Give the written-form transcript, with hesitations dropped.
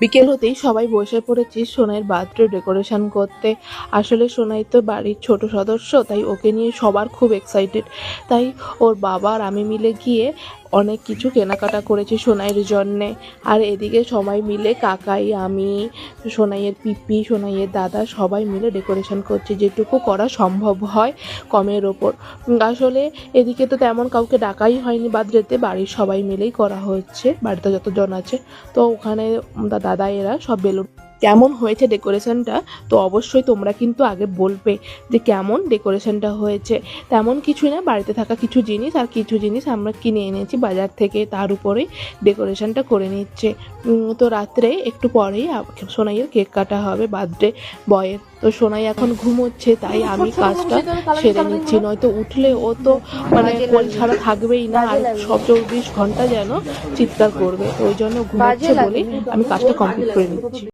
বিকেল হতেই সবাই বসে পড়েছি সোনাইয়ের বার্থডে ডেকোরেশন করতে। আসলে সোনাই তো বাড়ির ছোট সদস্য, তাই ওকে নিয়ে সবার খুব এক্সাইটেড। তাই ওর বাবা আর আমি মিলে গিয়ে অনেক কিছু কেনাকাটা করেছি সোনাইয়ের জন্যে। আর এদিকে সবাই মিলে কাকাই, আমি, সোনাইয়ের পিপি, সোনাইয়ের দাদা সবাই মিলে ডেকোরেশন করছি যেটুকু করা সম্ভব হয় কমের ওপর। আসলে এদিকে তো তেমন কাউকে ডাকাই হয়নি বার্থডেতে, বাড়ির সবাই মিলেই করা হচ্ছে, বাড়িতে যতজন আছে। তো ওখানে দাদা এরা সব বেলুন। কেমন হয়েছে ডেকোরেশনটা তো অবশ্যই তোমরা কিন্তু আগে বলবে যে কেমন ডেকোরেশনটা হয়েছে। তেমন কিছুই না, বাড়িতে থাকা কিছু জিনিস আর কিছু জিনিস আমরা কিনে এনেছি বাজার থেকে, তার উপরে ডেকোরেশনটা করে নিচ্ছে। তো রাত্রে একটু পরেই সোনাইয়ের কেক কাটা হবে বার্থডে বয়ের। তো সোনাই এখন ঘুমোচ্ছে, তাই আমি কাজটা সেরে নিচ্ছি, নয়তো উঠলে ও তো মানে কোল ছাড়া থাকবেই না, আর সব 24 ঘন্টা যেন চিৎকার করবে। তো ওই জন্য ঘুমোচ্ছে বলেই আমি কাজটা কমপ্লিট করে নিচ্ছি।